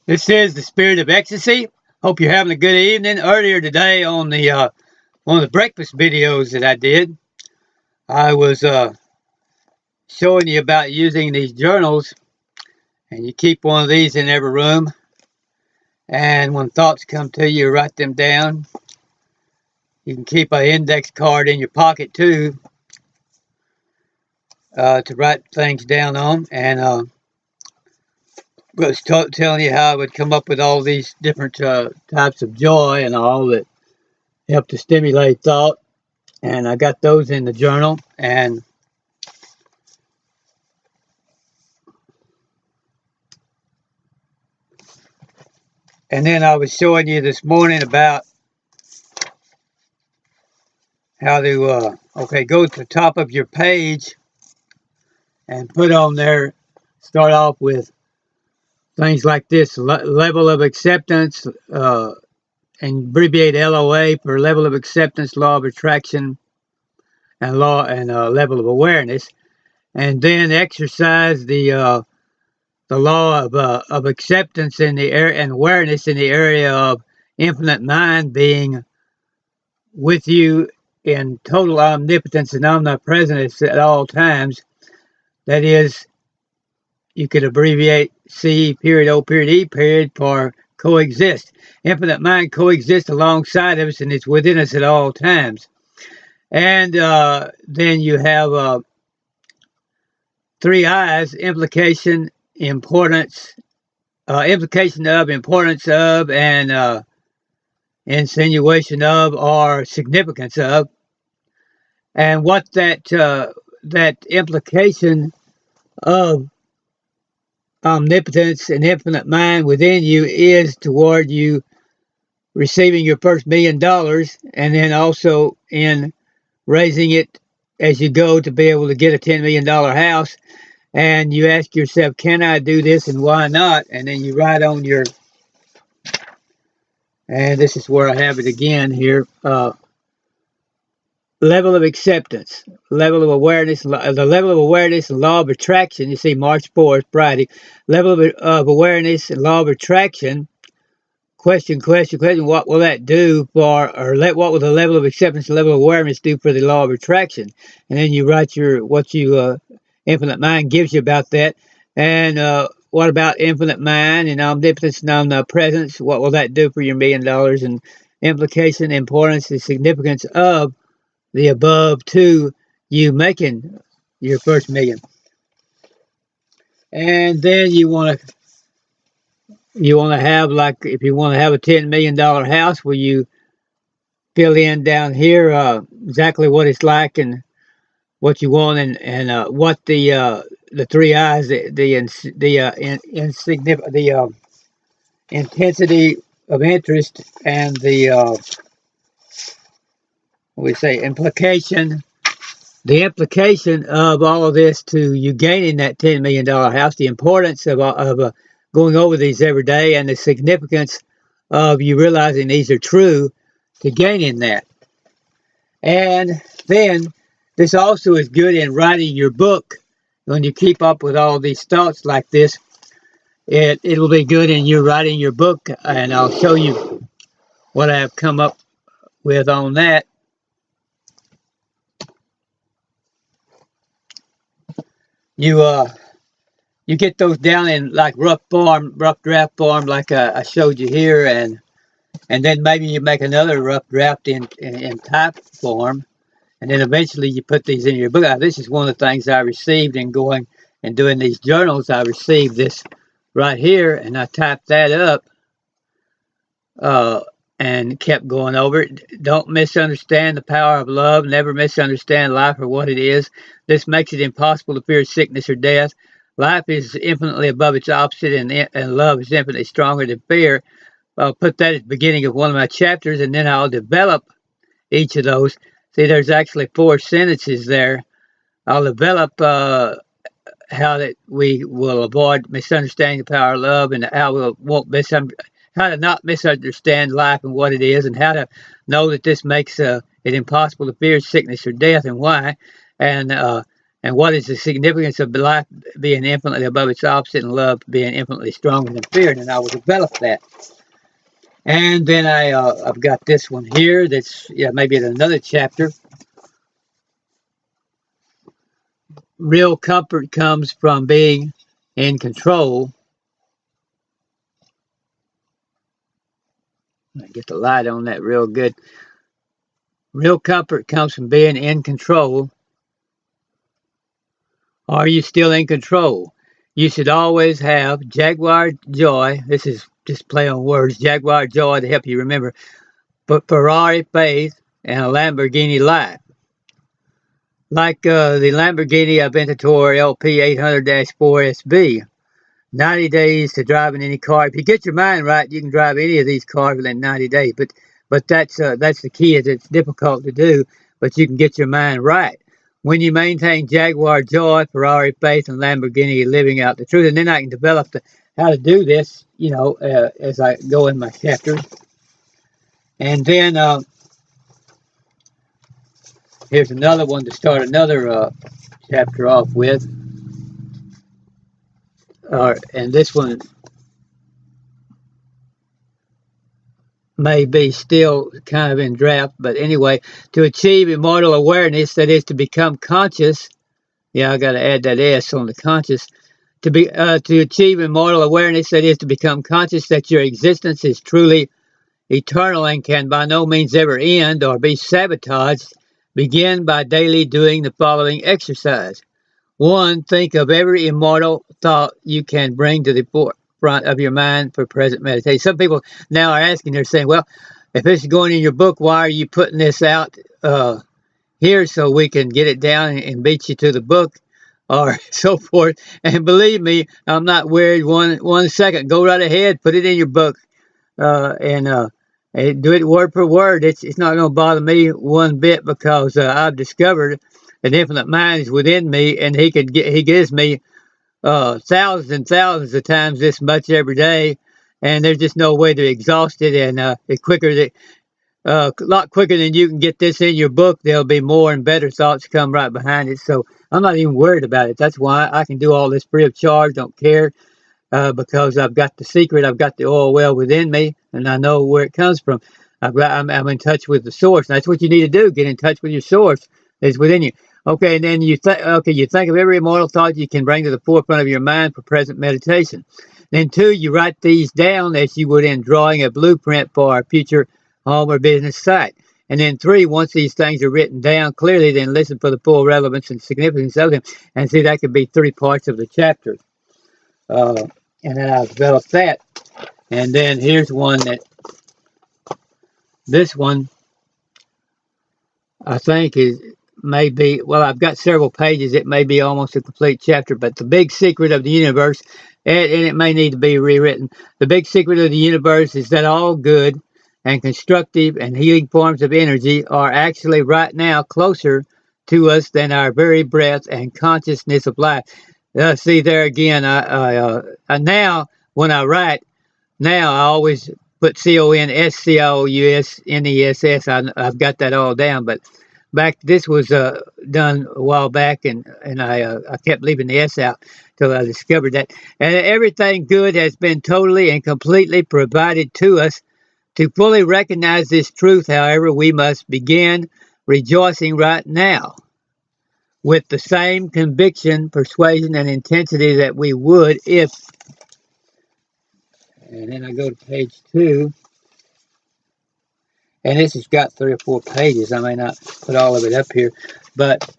This is the Spirit of Ecstasy. Hope you're having a good evening. Earlier today on the one of the breakfast videos that I did, I was showing you about using these journals, and you keep one of these in every room. And when thoughts come to you, write them down. You can keep an index card in your pocket too to write things down on. And was telling you how I would come up with all these different types of joy and all that help to stimulate thought. And I got those in the journal. And then I was showing you this morning about how to, go to the top of your page and put on there, start off with things like this, level of acceptance, and abbreviate LOA for level of acceptance, law of attraction, and level of awareness. And then exercise the law of acceptance in the area and awareness in the area of infinite mind being with you in total omnipotence and omnipresence at all times. That is, you could abbreviate C period O period E period for coexist. Infinite mind coexists alongside of us and it's within us at all times. And then you have three I's: implication, importance, implication of, importance of, and insinuation of, or significance of. And what that implication of omnipotence and infinite mind within you is toward you receiving your first $1,000,000, and then also in raising it as you go to be able to get a $10 million house. And you ask yourself, can I do this and why not? And then you write on your, and this is where I have it again here, level of acceptance, level of awareness, the level of awareness and law of attraction. You see, March 4th, Friday, level of awareness and law of attraction. Question, what will that do for, what will the level of acceptance and level of awareness do for the law of attraction? And then you write what you, infinite mind gives you about that. And what about infinite mind and omnipotence and omnipresence? What will that do for your $1,000,000? And implication, importance, and significance of the above to you making your first million. And then you want to have, like, if you want to have a $10 million house, where you fill in down here exactly what it's like and what you want, and what the three I's, the intensity of interest, and the we say implication, the implication of all of this to you gaining that $10 million house, the importance of going over these every day, and the significance of you realizing these are true to gaining that. And then this also is good in writing your book. When you keep up with all these thoughts like this, it'll be good in you writing your book, and I'll show you what I've come up with on that. You get those down in like rough draft form, like I showed you here, and then maybe you make another rough draft in type form, and then eventually you put these in your book. This is one of the things I received in going and doing these journals. I received this right here, and I typed that up and kept going over it. Don't misunderstand the power of love. Never misunderstand life for what it is. This makes it impossible to fear sickness or death. Life is infinitely above its opposite, and love is infinitely stronger than fear. I'll put that at the beginning of one of my chapters, and then I'll develop each of those. See, there's actually 4 sentences there. I'll develop how that we will avoid misunderstanding the power of love, and how how to not misunderstand life and what it is, and how to know that this makes it impossible to fear sickness or death, and why, and And what is the significance of life being infinitely above its opposite and love being infinitely stronger than fear? And I will develop that. And then I've got this one here that's maybe in another chapter. Real comfort comes from being in control. Get the light on that real good. Real comfort comes from being in control. Are you still in control? You should always have Jaguar joy. This is just play on words. Jaguar joy to help you remember. But Ferrari faith and a Lamborghini life. Like the Lamborghini Aventador LP 800-4SB. 90 days to driving any car. If you get your mind right, you can drive any of these cars within 90 days. But that's the key. Is it's difficult to do, but you can get your mind right. When you maintain Jaguar joy, Ferrari faith, and Lamborghini living out the truth, and then I can develop how to do this, as I go in my chapters. And then here's another one to start another chapter off with. And this one may be still kind of in draft, but anyway, to achieve immortal awareness, that is to become conscious. Yeah, I got to add that S on the conscious. To achieve immortal awareness, that is to become conscious that your existence is truly eternal and can by no means ever end or be sabotaged. Begin by daily doing the following exercise. 1. Think of every immortal thought you can bring to the forefront of your mind for present meditation. Some people now are asking, they're saying, well, if this is going in your book, why are you putting this out here so we can get it down and beat you to the book or so forth? And believe me, I'm not worried one second. Go right ahead, put it in your book and do it word for word. It's not going to bother me one bit because I've discovered an infinite mind is within me, and he gives me thousands and thousands of times this much every day, and there's just no way to exhaust it. And it's a lot quicker than you can get this in your book. There'll be more and better thoughts come right behind it. So I'm not even worried about it. That's why I can do all this free of charge. Don't care because I've got the secret. I've got the oil well within me, and I know where it comes from. I'm in touch with the source. That's what you need to do. Get in touch with your source. It's within you. Okay, and then you think of every immortal thought you can bring to the forefront of your mind for present meditation. Then 2, you write these down as you would in drawing a blueprint for a future home or business site. And then 3, once these things are written down clearly, then listen for the full relevance and significance of them. And see, that could be 3 parts of the chapter. And then I'll develop that. And then here's one this one, I think is maybe, well, I've got several pages. It may be almost a complete chapter, but the big secret of the universe, and it may need to be rewritten. The big secret of the universe is that all good and constructive and healing forms of energy are actually right now closer to us than our very breath and consciousness of life. See there again, I now, when I write, now I always put CONSCOUSNESS. I've got that all down, but this was done a while back, and I kept leaving the S out till I discovered that. And everything good has been totally and completely provided to us. To fully recognize this truth, however, we must begin rejoicing right now with the same conviction, persuasion, and intensity that we would if... And then I go to page 2. And this has got 3 or 4 pages. I may not put all of it up here. But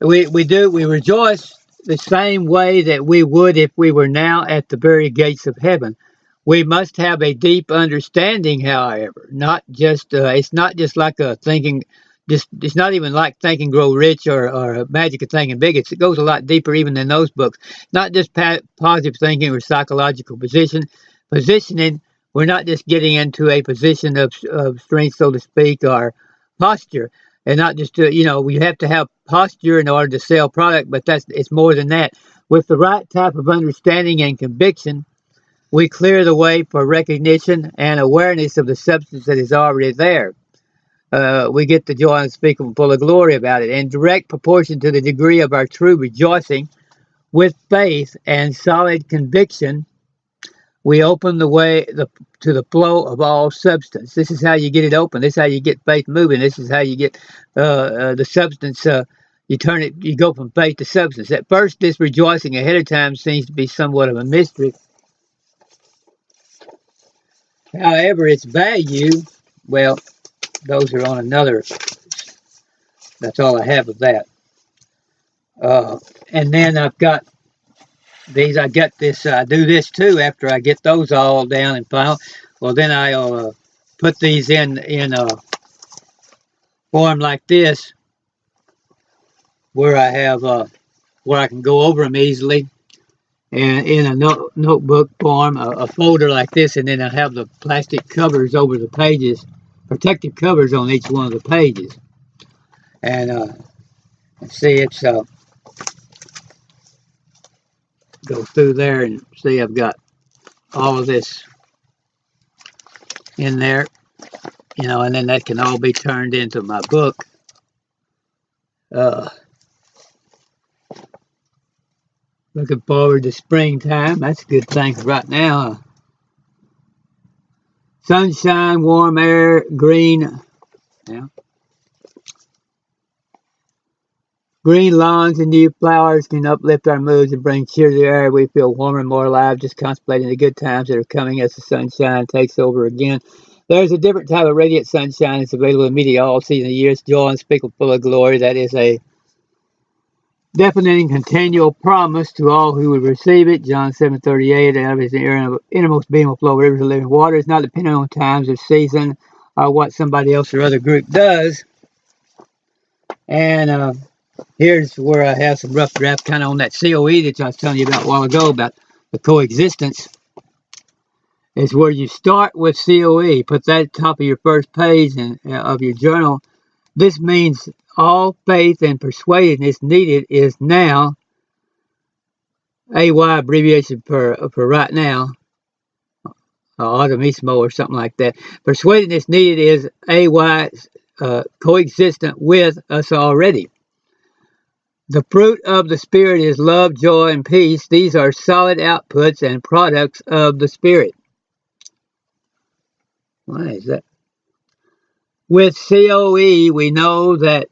we rejoice the same way that we would if we were now at the very gates of heaven. We must have a deep understanding, however. Not just it's not just like a thinking... It's not even like Think and Grow Rich or Magic of Thinking Big. It goes a lot deeper even than those books. Not just positive thinking or psychological positioning. We're not just getting into a position of strength, so to speak, or posture. And not just we have to have posture in order to sell product, but it's more than that. With the right type of understanding and conviction, we clear the way for recognition and awareness of the substance that is already there. we get the joy unspeakable, full of glory about it. In direct proportion to the degree of our true rejoicing, with faith and solid conviction, we open the way to the flow of all substance. This is how you get it open. This is how you get faith moving. This is how you get the substance. You turn it. You go from faith to substance. At first, this rejoicing ahead of time seems to be somewhat of a mystery. However, its value, well, those are on another. That's all I have of that. And then I've got these. I get this. I do this too after I get those all down and file. Well, then I'll put these in a form like this, where I have where I can go over them easily, and in a notebook form, a folder like this, and then I have the plastic covers over the pages, protective covers on each one of the pages. And see, it's go through there and see I've got all of this in there, and then that can all be turned into my book. Looking forward to springtime. That's a good thing right now. Sunshine, warm air, green. Yeah. Green lawns and new flowers can uplift our moods and bring cheer to the air. We feel warmer and more alive just contemplating the good times that are coming as the sunshine takes over again. There's a different type of radiant sunshine that's available immediately all season of the year. It's joy unspeakable, full of glory. That is a definite and continual promise to all who would receive it. John 7:38, out of his innermost being will flow rivers of living water. It's not dependent on times or season or what somebody else or other group does. And here's where I have some rough draft kind of on that COE that I was telling you about a while ago about the coexistence. Is where you start with COE. Put that at the top of your first page of your journal. This means all faith and persuadedness needed is now, AY abbreviation for right now, automismo or something like that. Persuadedness needed is AY coexistent with us already. The fruit of the Spirit is love, joy, and peace. These are solid outputs and products of the Spirit. Why is that? With COE, we know that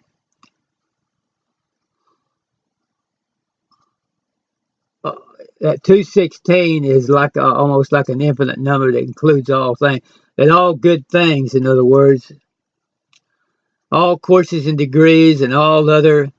that 216 is like almost like an infinite number that includes all things. That all good things, in other words, all courses and degrees and all other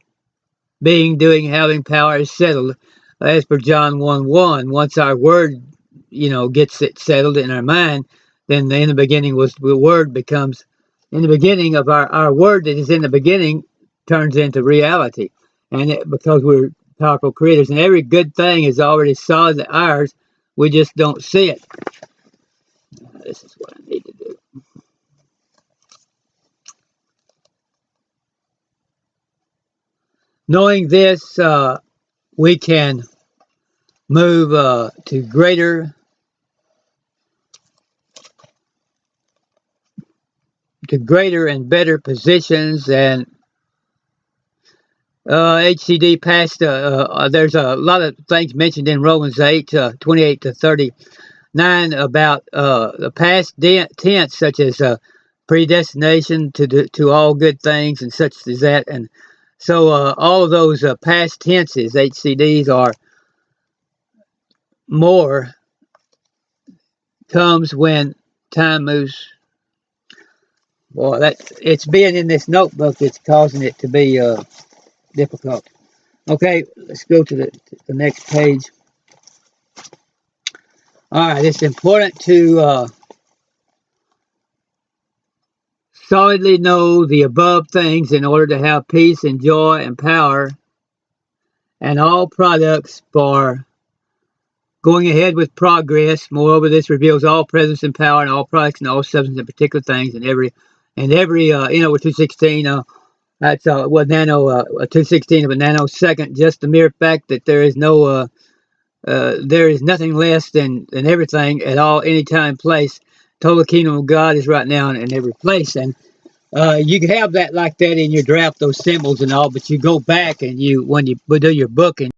being, doing, having power is settled. As per John 1:1, once our word, gets it settled in our mind, then in the beginning was the word becomes, in the beginning of our word that is in the beginning turns into reality. And because we're powerful creators, and every good thing is already solid ours, we just don't see it. This is what I need to do. Knowing this, we can move to greater and better positions. And HCD passed, there's a lot of things mentioned in Romans 8:28 to 39 about the past tense, such as predestination to all good things and such as that. And so all of those past tenses, HCDs, are more comes when time moves. Well, it's being in this notebook that's causing it to be difficult. Okay, let's go to the next page. All right, it's important to solidly know the above things in order to have peace and joy and power and all products for going ahead with progress. Moreover, this reveals all presence and power and all products and all substance and particular things and every with 216, that's what nano 216 of a nanosecond. Just the mere fact that there is nothing less than everything at all, any time, place. Total kingdom of God is right now in every place. And You can have that like that in your draft, those symbols and all, but you go back and when you do your booking,